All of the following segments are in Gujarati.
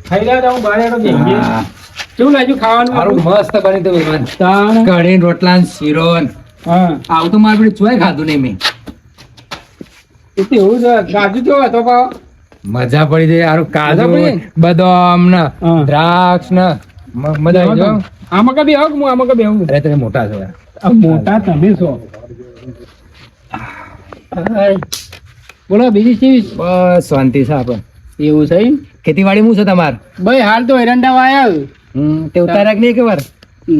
ખાઈ લે તો હું બારે તો બેસી કેવું લાગ્યું ખાવાનું મારું મસ્ત બની તો મહેમાન કઢી રોટલા ને શીરો ને. હા આવું તો મારે ચોય ખાધું નહીં મેં. એટલે એવું છે ગાજુ કેવો હતો પાવ મજા પડી જાય યાર. કાજુ મજા પડી? બદામ ને હા. દ્રાક્ષ ને મજા આવી જાય. આમાં કદી આવું હું આમાં કદી આવું અરે તમે મોટા છો યાર. આ મોટા તમે છો બોલો બીજી ચીજ બસ શાંતિ છે આપણે. એવું છે એમ? ખેતીવાડી શું છે તમારે? ભાઈ હાલ તો એરંડા વાયા તે ઉતાર્યા કે નહીં કે વાર?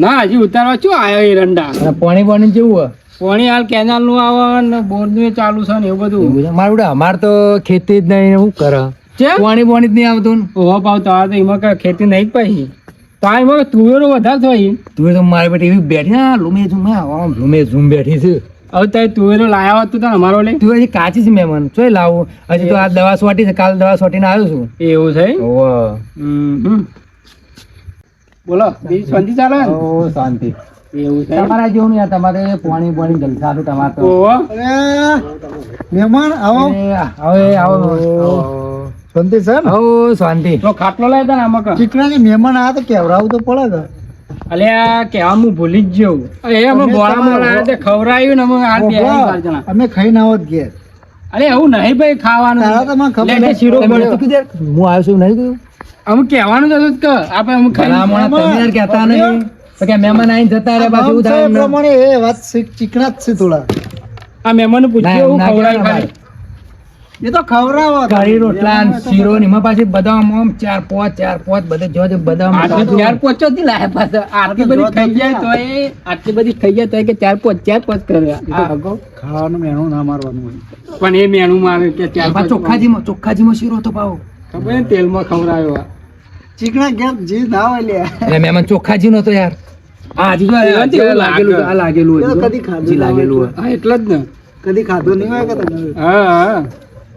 ના હજી ઉતારવા શું આવ્યો એરંડા અને પાણી પાણી જેવું હોય? પાણી હાલ કેનાલ નું આવે ને બોર નું ચાલુ છે ને એવું બધું એવું છે. મારું બેટા અમારે તો ખેતી જ નહીં શું કરે? છે પાણી પાણી જ નહીં આવતું ને. ઓહો પાવ તો આ તો એમાં કઈ ખેતી નહીં જ પાછી તો આ એમાં તુવેરો વધારે થાય તું તો મારી બેટી એવી બેઠી ના લૂમે ઝૂમ આમ લૂમે ઝૂમ બેઠી છે. હવે તારે તુવેરો લાયા હોત તો તને અમારો લે તું હજી કાચી છે મહેમાન ચોય લાવું. હજી તો આ દવા સોટી છે, કાલ દવા સોટીને આવ્યો છું. એવું છે ઓહો. બોલો બીજી શાંતિ ચાલે ને? ઓ શાંતિ. એવું છે તમારા જેવું નહીં યાર. તમારે પાણી પાણી જલસા છે તમારે તો. ઓહો મહેમાન આવો. હવે આવો શાંતિ છે ને? આવો શાંતિ. તો ખાટલો લાવ્યા તા ને આમાં કા? ચીકણા કે મહેમાન આ તો કેવડાવું તો પડે કે. અલ્યા કેવા હું ભૂલી જ જઉં એ અમે બોળામાં લાવ્યા તે ખવડાવ્યું ને અમે આ બે ચાર જણા અમે ખાઈને આવો જ ઘેર. અરે એવું નહીં ભાઈ ખાવાનું તારા તો મને ખબર લે, લે, શીરો તમે પડ્યો. નતું કીધું યાર? હું આવ્યો છું નહીં કીધું? અમે કહેવાનું જ હતું કે આપણે અમે ખાઈ ભલામણ તમે યાર કહેતા નહીં. તો કે મહેમાન આવીને જતા રહે પાછું એવું થાય આમ એમને. પ્રમાણે એ વાત ચીકણા જ છે થોડા. આ મહેમાન ના, પૂછ્યું એવું ના ખવડાવ્યું કહેવાય. ખાલી. એ તો ખવડાવો કઢી રોટલા ને શીરો ને એમાં પાછી બદામ આમ ચાર પાંચ બધે જો જો બદામ આટલી કાજુ. ચાર પોચ જ લાયા પાછા આટલી બધી ખાઈ જાય તો આટલી બધી ખાઈ જાય તો કે ચાર પોચ કરે આ અગાઉ. ખાવાનું મેણું ના મારવાનું હોય. પણ એ મેણું મારે કે ચાર એમાં પાંચ ચોખ્ખાજીમાં શીરો તો પાવો. ખબર ને તેલમાં ખવડાવ્યો આ. ચીકણા ઘેર જી ના હોય લે. એટલે મહેમાન ચોખ્ખાજી નતો યાર. હા હજી જો એનાથી એવું લાગેલું છે, આ લાગેલું એ તો હોય. કદી ખાધું હજી ના હોય. લાગેલું હોય. હા એટલે જ ને કદી ખાધું નહીં હોય કે તમે. હા હા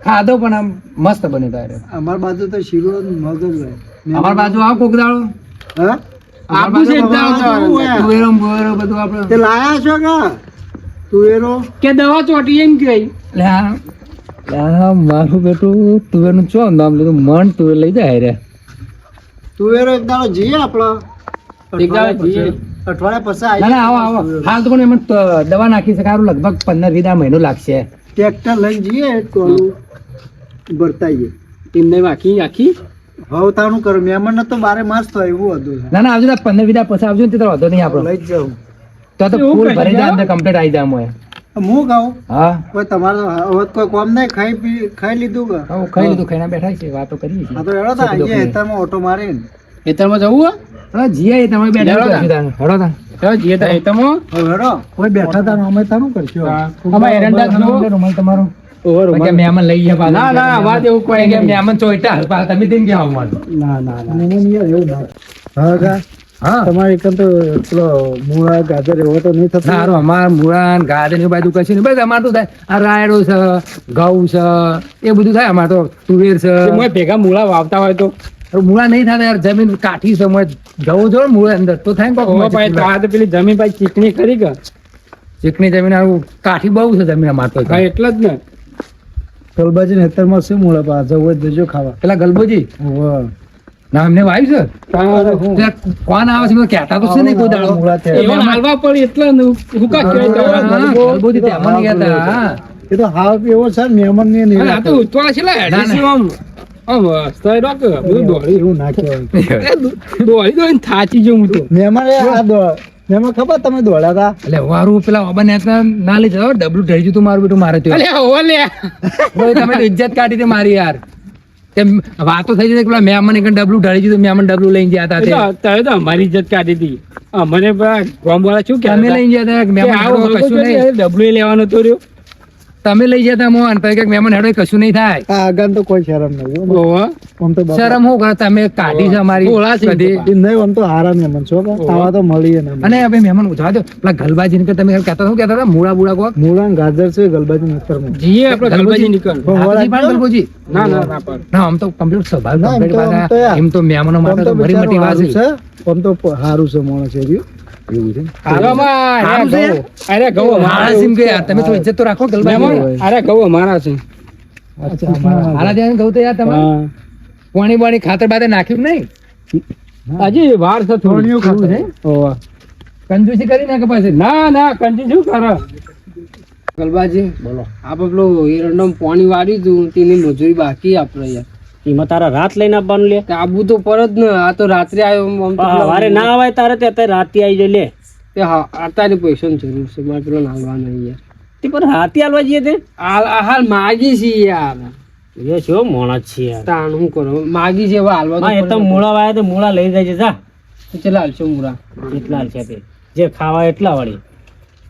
ખાધો પણ આમ મસ્ત બને તારે. અમાર બાજુ તો શીરો ને મગજ હોય. અમાર બાજુ આવ કોક દાડો. હા? આપું છે એક દાડો તો. હોય. તુવેરો ને બુવેરો બધું તે આપણે. લાયા છો કે તુવેરો? કે દવા ચોટી એમ કે એટલે આ મારું બેટું તુવેરનું ચો નામ લીધું મન તુવેર લઈ જાય રે. તુવેરો એક દાડો જઈએ આપડે. એક દાડો જઈએ. અઠવાડિયા પછી ના ના આવો આવો. હાલ તો પણ એમાં દવા નાખી છે સારું લગભગ 15-20 મહિનો લાગશે. ટ્રેક્ટર લઈને જઈએ ટોલું ભરતાઈએ. એમને આખી આખી હવે તાનું કરું મહેમાન તો બારે માસ થાય એવું હતું. ના ના આવજો ને 15-20 પછી આવજો ને તે તો વાંધો નહીં આપણો. લઈ જ જાઉં. તો તો એવું ફૂલ કહી ભરી જાય જાઓ? અંદર કમ્પ્લીટ આવી જાય મોય. હું ખાઉં હા કોઈ તમારે હવે કોઈ કોમ નહીં ખાઈ લીધું કે હવે ખાઈ લીધું ખાઈને બેઠા છે વાતો કરીએ છીએ. આ તો એડો તા અહીંયા હેતરમાં ઓટો મારીને ખેતરમાં જવું હોય હા જીએ તમે બેઠા હેડો છો સીધા. હેડો તા. ચાલો જઈએ તો ખેતરમાં હવે હેડો કોઈ બેઠા તા અમે તાનું કરશું. અમારે એરંડા જ જુઓ. રૂમાલ તમારો. ઓવર કે મહેમાન લઈ ગયા પાછા. ના, ના, વાત એવું કોઈ કે નહીં. મહેમાન ચોઈટા પાછા તમે તેમ ક્યાં આવવાનું? ના ના ના મહેમાન યાર એવું ના હા કા હા તમારે એકમ તો પેલો મૂળા ગાજર એવો તો નહીં થતો. સારું અમાર મુળાન ગાર્ડન એ બાજુ કશું નહીં. બસ અમારે તો થાય આ રાયડો છે ઘઉં છે એ બધું થાય. અમારે તો તુવેર છે. મોય ભેગા મૂળા વાવતા હોય તો મૂળા નહીં થતા યાર. જમીન કાઠી છે મોય જવું જો ને મૂળા અંદર તો થાય ને કોક ઓહો ભાઈ તો મોય આ તો પેલી જમીન ભાઈ ચીકણી ખરી કે ચીકણી જમીન આવું કાઠી બહુ છે જમીન અમારે તો. હા એટલે જ ને કલબાજી ને હેતરમાં શું મૂળા પા જવું હોય તો દેજો ખાવા. પેલા ગલબોજી વાહ. ના અમને વાયુ છે. તારે ત્યાં કોણ આવે છે? કહેતા તો છે નહીં કોઈ દાડો. મૂળા છે. એવા હાલવા પડી એટલે ને હું કા કહેવાય હા, જવા. ગલબોજી તેમાં નહીં કહેતા. હા. એ તો હાવ એવો છે ને મહેમાન ને નહીં અરે આ તો ઉતવા છે લે ના, ના. આમ આમ વસ્તા રોક બધું દોડી એવું ના કહેવાય. દોડી દોડીને થાચી જઉં હું તો મહેમાન એ આ મહેમાન ખબર તમે દોડ્યા હતા એટલે વારું પેલા બાબા ને ના લઈ જાવ. ડબલું ઢળી ગયું તું મારું બેટું મારે તો. અલે હો લે તમે તો ઇજ્જત કાઢી હતી મારી યાર. તેમ વાતો થઈ જતી પેલા મેં અમને ડબલું ઢળી ગયું. મેં અમને ડબલું લઈને ગયા હતા તે. તારે તો અમારી ઇજ્જત કાઢી હતી મને ગામ વાળા શું કે તમે લઈ ગયા હતા કે મહેમાન હેડો કશું નહીં. ડબલું લેવાનો તો રહ્યો તમે લઈ ગયા હતા મોહન પછી કે મહેમાન હેડો કશું નહીં થાય. આ આગળ તો કોઈ શરમ નહીં હો. ઓહો આમ તો બાપા. શરમ હું કરે તમે કાઢી છે અમારી બોલા છે બધી. એ નહીં આમ તો હારા મહેમાન છો કે આવા તો મળીએ ને અને હવે મહેમાન ઉઠવા દો પેલા ગલબાજી ને કે તમે કહેતા શું કહેતા હતા મૂળા બુળા કોક મૂળા ને ગાજર છે ગલબાજી નસ્તરમાં. જીએ આપણે ગલબાજી નીકળ ગલબાજી પણ ગલબોજી. ના ના ના પર ના આમ તો કમ્પ્લીટ સ્વભાવ ના, એમ complete તો- વાત એમ તો આ. યાર. એમ તો મહેમાનો આમ માટે તો તો ભરી મોટી વાત બિચારું છે. હારું છે આમ તો હારું છે માણસ એ રહ્યું. એવું છે. હાલોમાં હારું છે યાર. અરે ગૌ માણસ એમ કે યાર તમે તો ઇજ્જત તો રાખો ગલબાજી. અરે ગૌ અમારા છે અચ્છા, અમારા. હારા ધ્યાન કહું તો યાર તમે હા પાણી બાણી ખાતર બાતર નાખ્યું નહીં હજી વાર છે થોડું થોડું ખાતર. છે. ઓવા. કંજૂસી કરી નાખે પછી ના કંજી શું કરે ગલબાજી બોલો આ પેલું એરંડમ પાણી વાળ્યું તું તેની મજૂરી બાકી આપણે યાર એમાં તારા રાત લઈને આપવાનું લે તે આબુ તો પર જ ને આ તો રાત્રે આવ્યો આમ તો સવારે ના આવે તારે તે અત્યારે રાતે આવી જાય લે તે હા અત્યારે પૈસાની જરૂર છે મારે પેલો નાલવાનો યાર તે પણ રાતે આલવા જઈએ તે હાલ માગી છે યાર એ છો મોણસ છે યાર તાણ શું કરો માગી છે હવે હાલવા હા એ તો મૂળા વાયા તો મૂળા લઈ જાય છે જા ચલા હાલશો મુરા એટલા છે તે જે ખાવા એટલા વાળી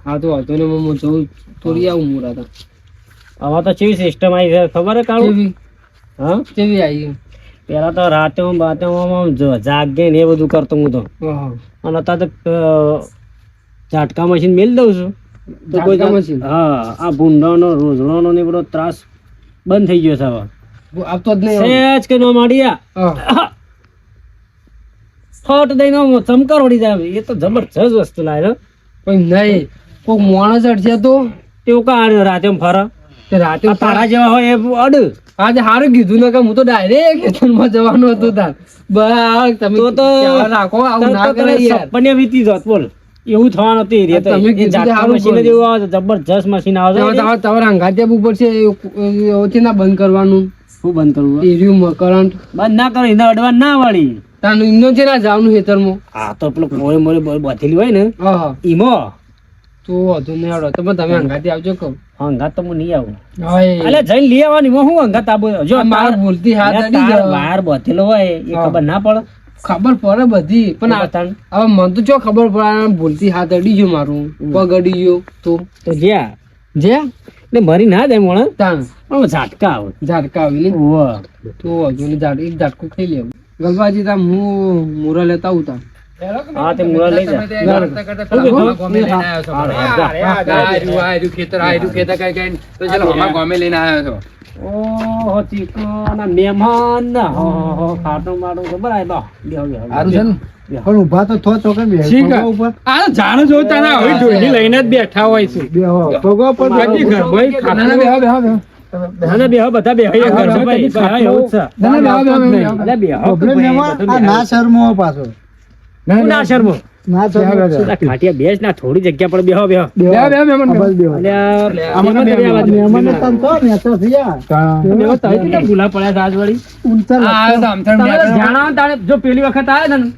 હા તો હતો ને હું જઉં થોડી આવું મુરા તો આવા તો કેવી સિસ્ટમ આવી છે ખબર હે કાળું કેવી હા કેવી આવી પેલા તો રાતે હું બાતે જાગે ને એ બધું કરતો હું તો ઓહો. અને અત્યારે તો ઝાટકા મશીન મેલ દઉં છું તો કોઈ ઝાટકા મશીન? હા આ ભૂંડાનો રોજડાનો ને એ બધો ત્રાસ બંધ થઈ ગયો છે હવે આપતો જ નહીં હવે. સહેજ કે નો માડિયા હા. ફટ દઈને આમ ચમકાર ઉડી જાય એ તો જબરજસ્ત વસ્તુ લાગે હો. પણ નહીં કોઈ માણસ અડશે તો તેવું કા રાતે આમ ફરે તે રાતે આ તારા જેવા હોય એ અડ આજે સારું કીધું ને કે હું તો ડાયરેક્ટ ખેતરમાં જવાનું હતું તાર બસ તમે તો તો ખ્યાલ રાખો આવું ના કરે યાર સપને વીતી જાત બોલ એવું થવાનું હતું એ રીતે. તમે એ કીધું ઝાટકા સારું મશીન જ બોલ્યું. એવું આવે છે જબરજસ્ત મશીન આવે છે તમારે અંગાતે ઉપર છે ઓછી ના બંધ કરવાનું શું બંધ કરવું એરિયું કરંટ બંધ ના કરો એને અડવા ના વાળી તાનું ઇમનો છે ના જવાનું ખેતરમાં આ તો પેલો મોરે મોરે બાંધેલી હોય ને હા ઈમો તો વધુ નહીં આવડો તમે તમે અંગાતે આવજો કહું હંગાત તો હું નહીં આવું હા અલે જઈને લઈ આવવાની હું હંગાત આવું જો મારે ભૂલથી હાથ અડી તાર ગયો. વાયર બાંધેલો હોય એ હા. ખબર ના પડે ખબર પડે બધી પણ આ- બતાણ. હવે મને તો ચો ખબર પડે આ ભૂલથી હાથ અડી ગયો મારું પગ અડી ગયો તો તો જ્યાં જે એટલે મરી ના જાય મોણે તાણ પણ ઝાટકા આવે ઝાટકા આવી ને ઓવા. તો હજુ ને એક ઝાટકું ખાઈ લેવું ગલબાજી તા હું મૂરા લેતા આવું તા હા તે મૂળા લઈ જા ઓહો ચીકણા મહેમાન ના હો હો ખાટો માટો ખબર આય બા બેહો બેહો સારું છે ને પણ ઊભા તો થો ચોકે બે ઠીક હે. પગો ઉપર આ જાણ જોતા ના હવે ઢોલી લઈને જ બેઠા હોય છે બેહો પગો પર બાકી ઘરમાં ના, ના, બેહો, બેહો, બેહો. ના ના બેહો બધા બેહો એક ઘરમાં ભાઈ બધા એવું જ છે ના, ના, બેહો, બેહો, બેહો. અલે બેહો ગભરે ભાઈ, મહેમાન, બધું આ બેહો. ના શરમો પાછો ના, હું ના શરમો ના શરમો બેહો, બેહો. આ ખાટિયા બેસ ના થોડી જગ્યા પર બેહો બેહો બેહો, બેહો, મહેમાન, બેહો. બસ બેહો. અલ્યા આમાં મહેમાન તો બેહો, બે બાજુ. મહેમાનને તમ તો નેતા થયા. હા. બેહો તો અહીં કેટલા ભૂલા પડ્યા છે આજ વળી ઊંચા આ આવ્યો તો આમથાળ તમે બેઠો. જાણો તારે જો પેલી વખત આવ્યા ને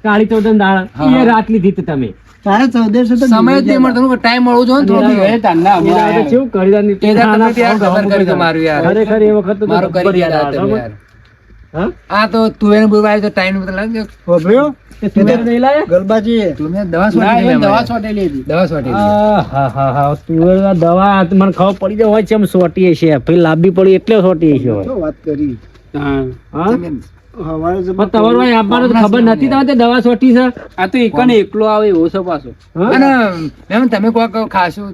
કાળી ચૌદન દાળ એ રાત લીધી હતી તમે તારે 1400 તો સમય જ નહીં મળતો. ટાઈમ મળવો જોઈએ ને થોડો. એ દાડે કેવું કરી દાળ ની એ દાડે ખાના તમે યાર ખાવા કદર કરી તો મારું યાર. ખરેખર એ વખત તો મારું કરી જબરજસ્ત યાર દાળ તમે હતો. યાર. હા? આ તો તુવેર બુર વાય તો ટાઈમ તો લાગ્યો. ખબર્યો? તે તું તો નહીં લાયા? ગલબાજી તુમે દવા છોડી દીધી દવા મેં. છોટેલી હતી દવા છોડી દીધી. હા હા હા તુવેરના દવા આ તો મને ખબર પડી જાય હોય છે એમ સોટી હશે પછી લાંબી પડી એટલે સોટી હશે હોય. શું વાત કરી હા. હા તમે હવારે પણ જબર તમારું ભાઈ આપવાનું તો ખબર નથી તમને તે દવા સોટી છે આ તો એકને એકલો આવે એવો છે પાછો હા? અને મેમ તમે કોક ખાસું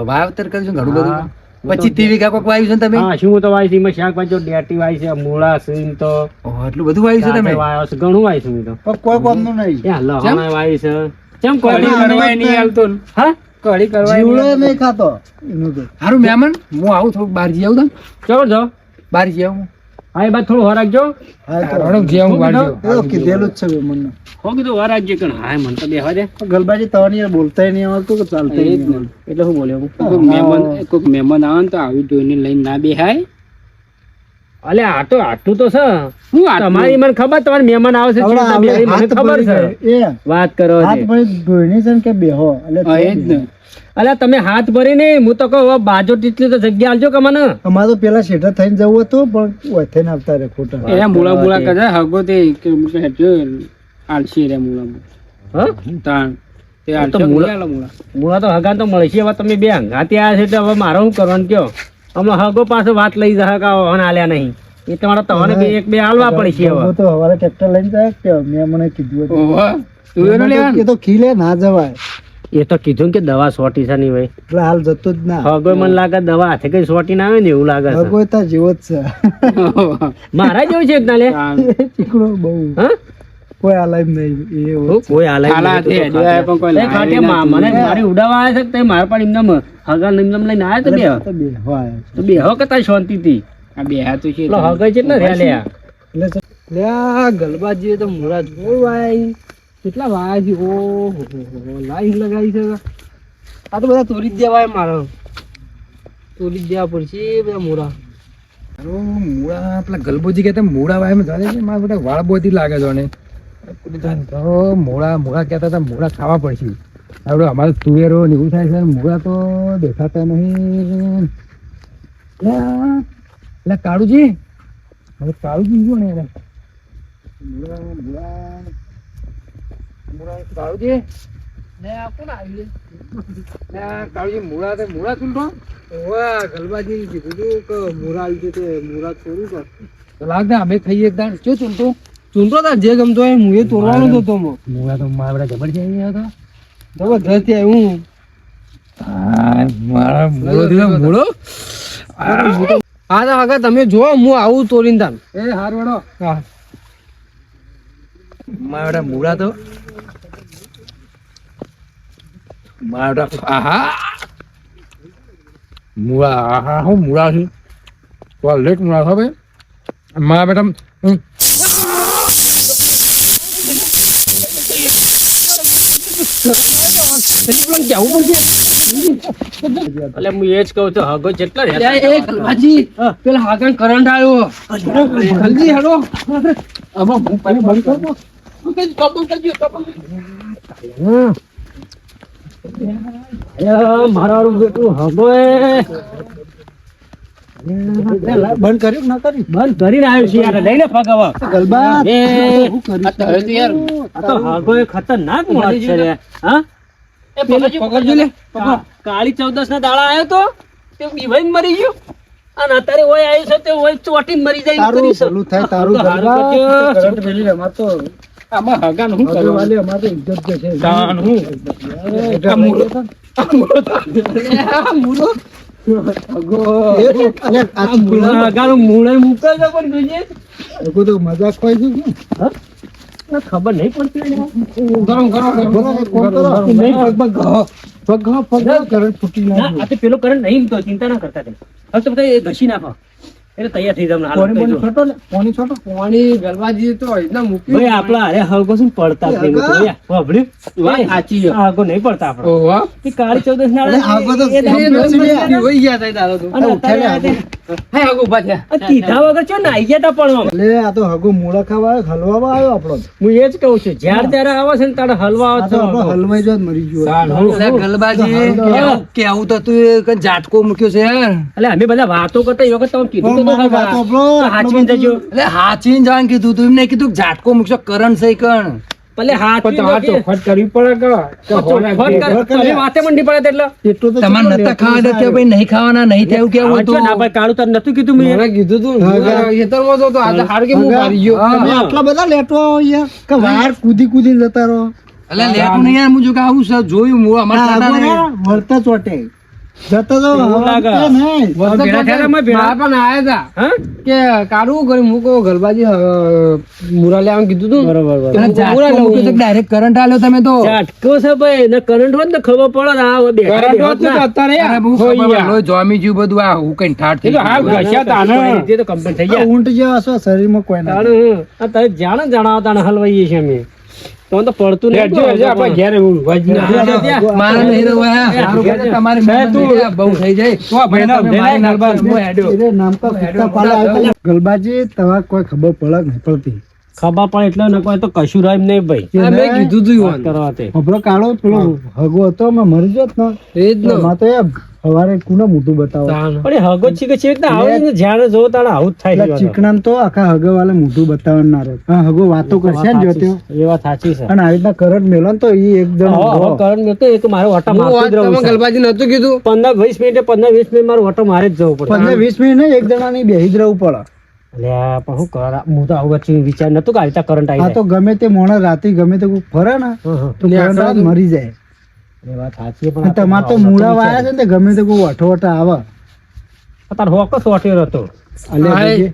વાવતર કરજો ઘણું બધું. 25-30 વીઘા કોક વાવ્યું છે ને તમે? હા શું તો વાય છે એમાં શાકભાજી જો ડેટી વાય છે મૂળા સીન તો ઓહ, એટલું બધું વાવ્યું છે તમે? વાયો છે ઘણું વાય છે મેં તો પણ કોઈ કોમનું નહીં ત્યાં લહણા વાય છે ચમ કોઈ કઢી કરવા નહીં હાલતો ને. હા કઢી કરવા જીવડો નહીં ખાતો એનું તો હારું મહેમાન હું આવું થોડુંક બહાર જઈ આવું તમે ચલો જો બહાર જઈ આવું હા એ બાદ થોડું હરાકજો હા તો થોડુંક જઈ આવું બહાર જઈ એ તો કીધેલું જ છે મને હો કીધું હરાકજો કે હા મને તો બેહવા દે ગલબાજી તવાની યાર બોલતાય નહીં આવડતું કે ચાલતાય એ જ નહીં ને. આવડતું. એટલે શું બોલ્યો હું કોઈક મહેમાન આવે ને તો આવી ઢોઈને લઈને ના બેહાય અલે આ તો આટલું તો છે શું આટલું? તમારી મને ખબર તમારે મહેમાન આવશે હવે ચિંતા બે મને હાથ ખબર ભરી છે જાય. એ વાત કરો હાથ છે ભરી ધોઈને છે ને કે બેહો એટલે હા, એ જ ને. અલે તમે હાથ ભરી નહીં હું તો કહું હવે બાજુ ટીટલી તો જગ્યા આલજો કે મને અમારે તો પેલા શેઠા થઈને જવું હતું પણ ઓથે આવતા રે ખોટા એ મૂળા મૂળા કરે હગો તે કે મુકે હેઠો આલસી રે મૂળા હા તાણ તે તો આલસી મૂળા- મૂળા મૂળા મૂળા તો હગા તો મળશે હવે તમે બે હંગાથી આવ્યા છે એટલે હવે મારે શું કરવાનું કયો હમણાં હગો પાસે વાત લઈ જાય કે હન આલ્યા નહીં એ તમારે તમને બે એક બે હાલવા પડશે હવે હું તો હવારે ટ્રેક્ટર લઈને જાય કે મેં મને કીધું હતું. ઓહો તું એનો લેવાનું એ તો ખીલે ના જવાય એ તો કીધું કે દવા સોટી છે નહીં ભાઈ એટલે હાલ જતો જ ના હગો મને લાગે દવા હાથે કઈ સોટી ના આવે ને એવું લાગે છે હગો તા જેવો જ છે મારા જેવું છે એક ના લે તાણ. ચીકણો બહુ હા કોઈ હાલાય નહીં એ હું કોઈ હાલે ખાલા હાથે હેડ્યો પણ કોઈ લાવે ખાટે ના મને મારી ઉડાવવા આવ્યા છે કે તમે મારા પણ એમને હગા નિમનમ લઈને આવ્યા તો બે તો બેહવા આવ્યો. તો બે હો કતા શાંતિથી આ બે હાથ છે પેલો હગા છે એટલે રહ્યા લ્યા એટલે લે આ ગલબાજીએ તો મોરા જોર વાયા કેટલા વાયા છે ઓહો લાઈન લગાવી છે આ તો બધા તોડી જ દેવાય મારે તોડી જ દેવા પડશે બધા મોરા મૂળા પેલા ગલબોજી કહેતા મૂળા વાય જાણે છે મારા બધા વાળ બોધી લાગે છે ને મૂળા કહેતા હતા મૂળા ખાવા પડશે આપણે અમારે તુવેરો ને એવું થાય છે મૂળા તો દેખાતા નહીં એટલે કાળુજી હવે કાળુજી જો ને મૂળા કાળુજી લે આ કોણ આવ્યું કાળુજી મૂળા ચૂંટો વાહ ગલબાજી કીધું તું કે મોરા આવી છે તે મોરા થોડું કર લાગતા અમે ખાઈએ એક દાણ શું ચૂંટો ચૂંટો તાર જે ગમતો હોય હું એ તોડવાનો જ હતો મૂળા તો મારા જબર છે અહીંયા તો જબરદસ્ત આવ્યું મારા મૂળો દીધો મૂળો હા તો આગળ તમે જો હું આવું તોડીને તાર એ હાર વડો હા મારા મૂળા તો મારા આહા મૂળા આહા હું મૂળા છે તો લેટ મૂળા છે ભાઈ મારા બેટા કેવું પડશે એટલે હું એ જ કહું છું હગો જેટલા એ ગલબાજી પેલા હાકણ કરંટ આવ્યો જલ્દી હેડો આમાં હું પાણી બંધ કરો મારા બેટું હગો બંધ કર્યું ના કર્યું બંધ કરીને આવ્યો છે યાર લઈને ફગાવા ગલબા એ આ તો હગો એ ખતરનાક માણસ છે રે હા એ પકડજો લે કાળી 14 ના દાડા આવ્યો તો તે બીવાઈને મરી ગયો અને અત્યારે ઓય આવ્યો છે તે ઓય ચોટીને મરી જાય તારું કરી છે. ભલું થાય તારું આ તો હારું ગલબા કરજો. કરંટ વેલી રમાત તો આમાં હગાન હું હજુ વાલી અમારે તો ઇજ્જત જે છે દાન હું એટલે મૂળો અગો અલે આ આ મૂળા હગાનું મૂળે મૂકે છે પણ જોઈએ લોકો તો મજાક હોય છે શું? ના, ખબર નહીં પડતી ગરમ ગરમ ફોન કરો. નહીં પગ પગ કરંટ ફૂટી ના નાખ્યું. આ તો પેલો કરંટ નહીં તો ચિંતા ના કરતા તમે હવે તો બધા એ ઘસી નાખો એટલે તૈયાર થઈ તમને હાલ પાણી કહી પાણી દઉં. છોટો લે, પાણી છોટો. પાણી ગલબાજી તો એટલા મૂકી ભાઈ આપડા અરે હગો શું પડતા જ નહીં હગા? મિત્રો. યા, વાપર્યું? વાત સાચી છે. આ હગો નહીં પડતા આપડે ઓહો કે કાળી 14 ના અરે હગો તો એ દામ એ નથી નથી ગયા. વહી ગયા તા તારો તો અને ઉઠાડે અત્યારે હગો. હે આગો ઉભા થયા આ કીધા વગર ચો નાઈ ગયા તા પણ આમ. એટલે આ તો હગો મૂળા ખાવા આવ્યો, હલવામાં આવ્યો આપણો તો. હું એ જ કહું છું જ્યારે ત્યારે આવે છે ને ત્યારે હલવા આ આવે તો છે આપણો હલવાઈ જો જ મરી ગયો. ગલબાજી કેવું તો તું ઝાટકો મૂક્યો છે યાર એટલે અમે બધા વાતો કરતા એ વખત તમે કીધું તો પણ મારી ખરા. વાતો આપણો તો હાચવીને જજો એટલે હાચીને જવાનું કીધું તું એમને કીધું કે ઝાટકો મૂકશો કરંટ સહી કણ ભલે હાચવીને તમારે જજો. ચોખવટ કરવી પડે કે ફોન કર, તમે વાતે મંડી પડે એટલે એટલું તો તમારે નતા ખાવા કે ભાઈ નહીં ખાવાના નહીં થયું કેવું આવે છે હતું ના ભાઈ કાળું તાર નતું કીધું મેં મને કીધું તું ખેતરમાં તો હતો. આ તો હાર કે હું હગા, મારી ગયો તમે આટલા બધા લેટવા આવો યાર કે વાર કૂદી કૂદી જતા રહો. એટલે લેટું નહીં યાર હું જો કે આવું છે જોયું હું આ અમારા આગો દાદાને. ના, વળતા ચોટે જતા તો એવું લાગે. હલતા નહીં. વરસાદ ભેળા થયા તા, મારા પણ આયા તા હા કે કાઢવું કરી મૂકો ગલબાજી મુરા લેવાનું કીધું તું બરોબર અને ઝાટકો મૂક્યો તો ડાયરેક્ટ કરંટ આલ્યો તમે તો ઝાટકો છે ભાઈ ને કરંટ હોત ને ખબર પડે ને આ બેઠા કરંટ બેઠા હોત ને તો ના. અત્યારે અરે બહુ હોય ખબર યાર. લોહી જામી જ્યું બધું આ હું કઈ ઠાઠ થઈ એ તો હાવ ગયું. ઘસ્યા તા ને. કોઈ રીતે તો કમ્પ્લીટ થઈ આ ગયા ઊંટ જેવા છો શરીરમાં કોઈ ના તાણે હું. આ તારે જાણે જણાવતા તાણે હલવાઈએ છીએ અમે તો તો પડતું નહીં લેજો, લેજો, આપણે ઘેર એવું વાજી ના. મારે નહીં રહેવું હે. સારું કરે તમારી મહેનત તું- નહીં, બહુ થઈ જાય તો ભાઈના તમે મારી ભેળા નાખો, હું હેડ્યો. એને નામ કા કુત્તા પાલા આવ્યા. ગલબાજી તમારે કોઈ ખબર પડે નહીં પડતી. ખબર પણ એટલે ન કોઈ તો કશું રહ્યું નહીં ભાઈ આ મેં કીધું તું વાત ઈવોને. કરવા તે ખબરો કાળો પેલો હગો હતો મેં મરી જોત ને એ જ ને. એમાં તો એ સવારે કુને મોટું બતાવો તાણ. પણ એ હગો છે કે છે એટલે આવે ને જ્યારે જોવો ત્યારે આવું જ થાય એટલે છે ચીકણા તો આખા હગો વાલે મોટું બતાવવાનું ના રહે. હા, હગો વાતો કરશે ને જોત્યો એ વાત સાચી છે અને આવી રીતના કરંટ મેલો ને તો એ એકદમ હવે કરંટ મેં તો એક મારો ઓટો હું મારતો વાત જ રહું તમે છું. ગલબાજી નતું કીધું 15-20 મિનિટે 15-20 મિનિટ મારો ઓટો મારે જ જવું પડે 15-20 મિનિટ નહીં, એક જણાની બેહી જ રહેવું પડે. અલ્યા પણ હું કરા હું તો આવું વચ્ચે વિચાર નતું કે આ રીતે કરંટ આવી આ તો ગમે તે મોણસ રાતે ગમે તે કોઈ ફરે ને જાય તો કરંટ આવે ને મરી જાય. એ વાત સાચી પણ અને તમારે તો મૂળા વાયા છે ને તે ગમે તે કોઈ વઠોવટા આવે. તાર હોકો સોટ્યો હતો અલે હા, બીજે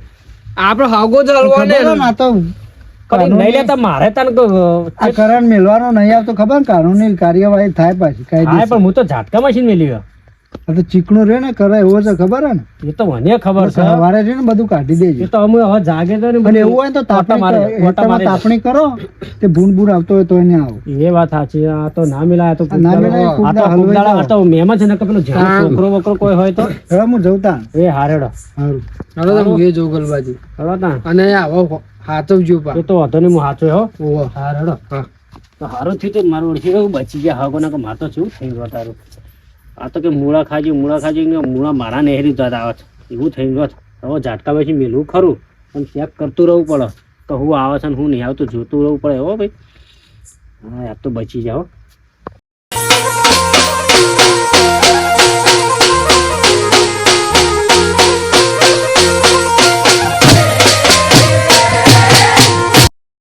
આપડે હાગો જ હલવો ને ખબર ને આ તો પણ નહીં લેતા મારે તને આ કરંટ મેલવાનો નહીં આવતો ખબર ને કાનૂની કાર્યવાહી થાય પાછી હા કાયદેસર. પણ હું તો ઝાટકા મશીન મેલી ગયો આ તો ચીકણું રે ને કરે એવો છે ખબર હે ને એ તો મને ખબર છે સવારે છે ને બધું કાઢી એ દેજો તો અમે હવે જાગે તો ને અને એવું હોય તો ઓટા મારે, ઓટા મારે. તાપણી કરો તે ભૂંડ આવતો હોય તો એને આવો એ વાત સાચી આ તો ના મિલાય આ તો આ ના મિલાય, આ તો કુકડા હલવાઈ કુકડાળા, જાવ. આ તો મહેમાન છે ને કે પેલો જ્યાં છોકરો વોકરો કોઈ હોય તો હવે હું જવતા એ હારેડો સારું હાલો તો હું એ જોઉં ગલબાજી હળો તા અને આવો હાચવજો પા એ તો વાંધો નહીં હું હાચો હો ઓહો હારેડો હા તો હારું થયું તો મારું ઓળખી ગયું બચી ગયા હાગો ના કે માર તો કેવું થઈ ગયું તારું આ તો કે મૂળા ખાજી ને મૂળા મારા નહેરી જતા આવે છે એવું થઈ ગયું હવે ઝાટકા પછી મેલું ખરું પણ ચેક કરતું રહેવું પડે તો હું આવે છે ને હું નહીં આવતું જોતું રહેવું પડે હો ભાઈ હા યાર તો બચી જાઓ